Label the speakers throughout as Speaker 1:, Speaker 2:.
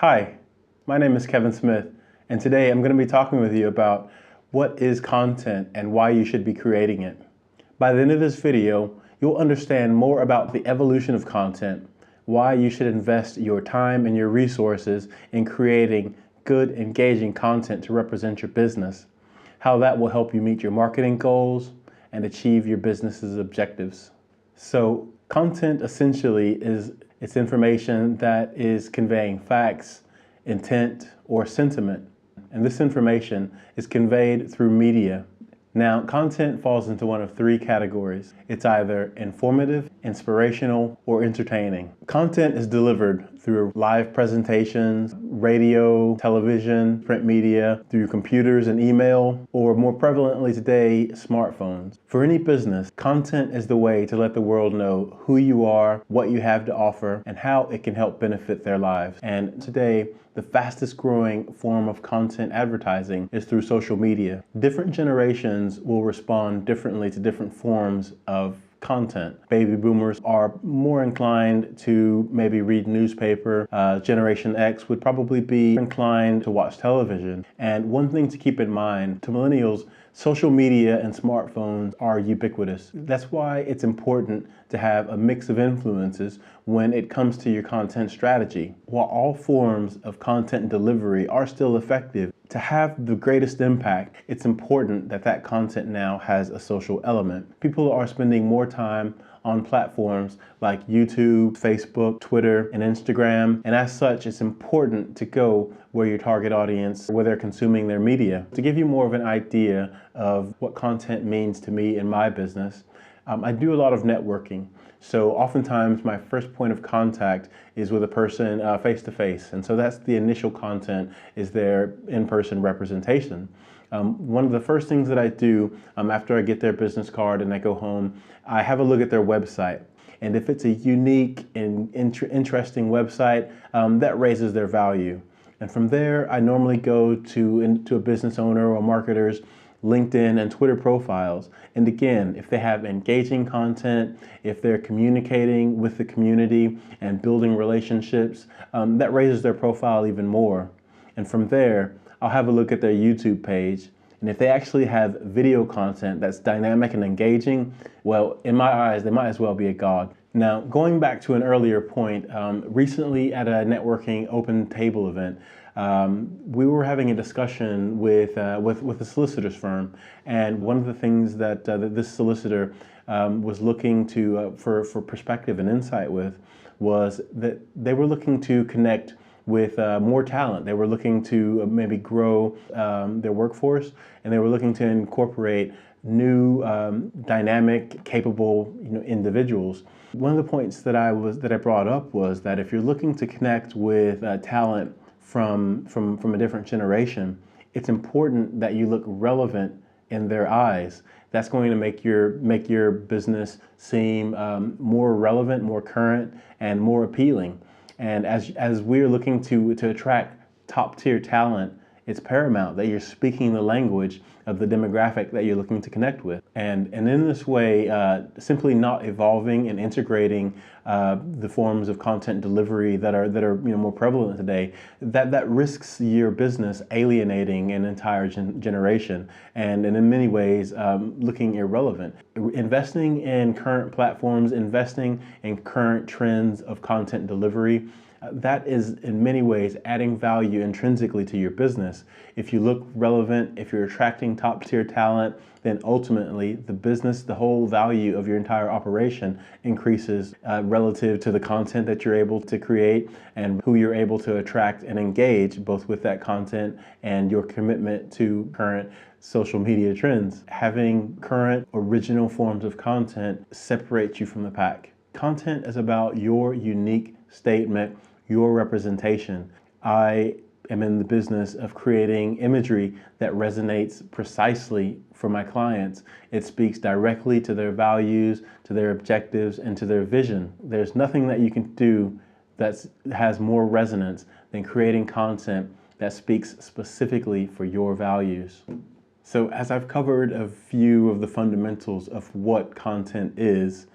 Speaker 1: Hi, my name is Kevin Smith, and today I'm going to be talking with you about what is content and why you should be creating it. By the end of this video, you'll understand more about the evolution of content, why you should invest your time and your resources in creating good, engaging content to represent your business, how that will help you meet your marketing goals and achieve your business's objectives. So, content essentially is it's information that is conveying facts, intent, or sentiment. And this information is conveyed through media. Now, content falls into one of three categories. It's either informative, inspirational, or entertaining. Content is delivered through live presentations, radio, television, print media, through computers and email, or more prevalently today, smartphones. For any business, content is the way to let the world know who you are, what you have to offer, and how it can help benefit their lives. And today, the fastest growing form of content advertising is through social media. Different generations will respond differently to different forms of content. Baby boomers are more inclined to maybe read newspaper. Generation X would probably be inclined to watch television. And one thing to keep in mind, to millennials, social media and smartphones are ubiquitous. That's why it's important to have a mix of influences when it comes to your content strategy. While all forms of content delivery are still effective, to have the greatest impact, it's important that that content now has a social element. People are spending more time on platforms like YouTube, Facebook, Twitter, and Instagram. And as such, it's important to go where your target audience, where they're consuming their media. To give you more of an idea of what content means to me in my business, I do a lot of networking. So oftentimes my first point of contact is with a person face to face. And so that's the initial content, is their in-person representation. One of the first things that I do after I get their business card and I go home, I have a look at their website. And if it's a unique and interesting website, that raises their value. And from there, I normally go to a business owner or marketer's LinkedIn and Twitter profiles. And again, if they have engaging content, if they're communicating with the community and building relationships, that raises their profile even more. And from there, I'll have a look at their YouTube page. And if they actually have video content that's dynamic and engaging, well, in my eyes, they might as well be a god. Now, going back to an earlier point, recently at a networking open table event, we were having a discussion with a solicitor's firm, and one of the things that this solicitor was looking to for perspective and insight with was that they were looking to connect with more talent. They were looking to maybe grow their workforce, and they were looking to incorporate new, dynamic, capable, individuals. One of the points that I brought up was that if you're looking to connect with talent from a different generation, it's important that you look relevant in their eyes. That's going to make your business seem more relevant, more current, and more appealing. And as we're looking to attract top-tier talent, it's paramount that you're speaking the language of the demographic that you're looking to connect with. And in this way, simply not evolving and integrating the forms of content delivery that are more prevalent today, that risks your business alienating an entire generation, and in many ways looking irrelevant. Investing in current platforms, investing in current trends of content delivery, that is in many ways adding value intrinsically to your business. If you look relevant, if you're attracting top tier talent, then ultimately the whole value of your entire operation increases relative to the content that you're able to create and who you're able to attract and engage, both with that content and your commitment to current social media trends. Having current original forms of content separates you from the pack. Content is about your unique statement, your representation. I am in the business of creating imagery that resonates precisely for my clients. It speaks directly to their values, to their objectives, and to their vision. There's nothing that you can do that has more resonance than creating content that speaks specifically for your values. So as I've covered a few of the fundamentals of what content is,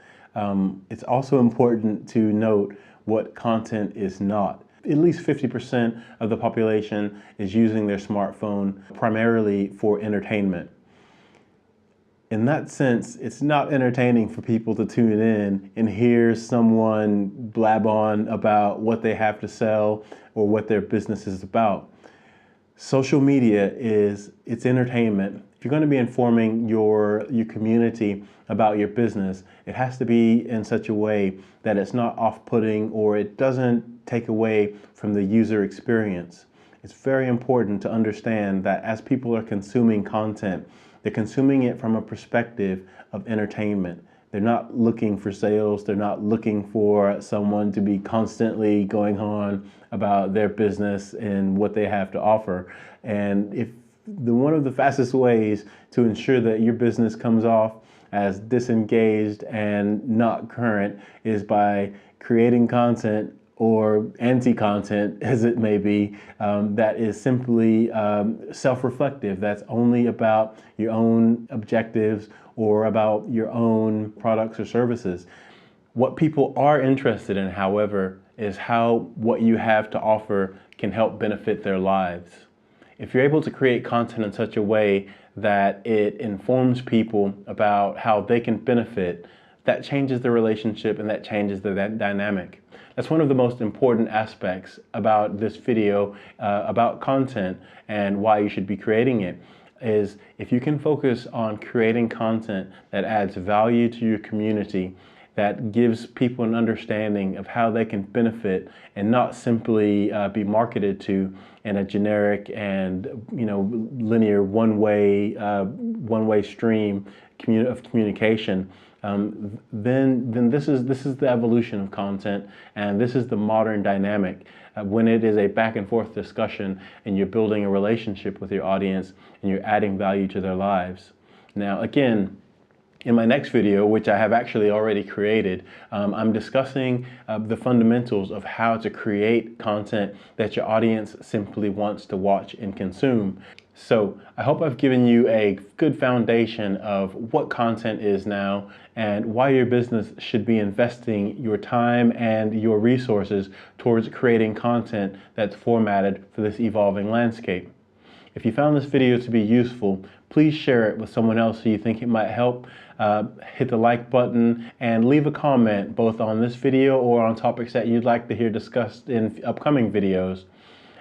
Speaker 1: it's also important to note what content is not. at least 50% of the population is using their smartphone primarily for entertainment. In that sense, it's not entertaining for people to tune in and hear someone blab on about what they have to sell or what their business is about. Social media it's entertainment. If you're going to be informing your community about your business, it has to be in such a way that it's not off-putting or it doesn't take away from the user experience. It's very important to understand that as people are consuming content, they're consuming it from a perspective of entertainment. They're not looking for sales. They're not looking for someone to be constantly going on about their business and what they have to offer. And if one of the fastest ways to ensure that your business comes off as disengaged and not current is by creating content or anti-content, as it may be, that is simply self-reflective, that's only about your own objectives or about your own products or services. What people are interested in, however, is how what you have to offer can help benefit their lives. If you're able to create content in such a way that it informs people about how they can benefit, that changes the relationship and that changes the dynamic. That's one of the most important aspects about this video, about content and why you should be creating it, is if you can focus on creating content that adds value to your community, that gives people an understanding of how they can benefit and not simply be marketed to in a generic and linear one-way stream of communication. Then this is the evolution of content, and this is the modern dynamic when it is a back and forth discussion and you're building a relationship with your audience and you're adding value to their lives. Now again, in my next video, which I have actually already created, I'm discussing the fundamentals of how to create content that your audience simply wants to watch and consume. So I hope I've given you a good foundation of what content is now and why your business should be investing your time and your resources towards creating content that's formatted for this evolving landscape. If you found this video to be useful, please share it with someone else who you think it might help. Hit the like button and leave a comment both on this video or on topics that you'd like to hear discussed in upcoming videos.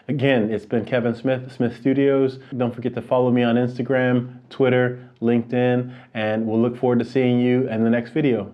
Speaker 1: Again, it's been Kevin Smith, Smith Studios. Don't forget to follow me on Instagram, Twitter, LinkedIn, and we'll look forward to seeing you in the next video.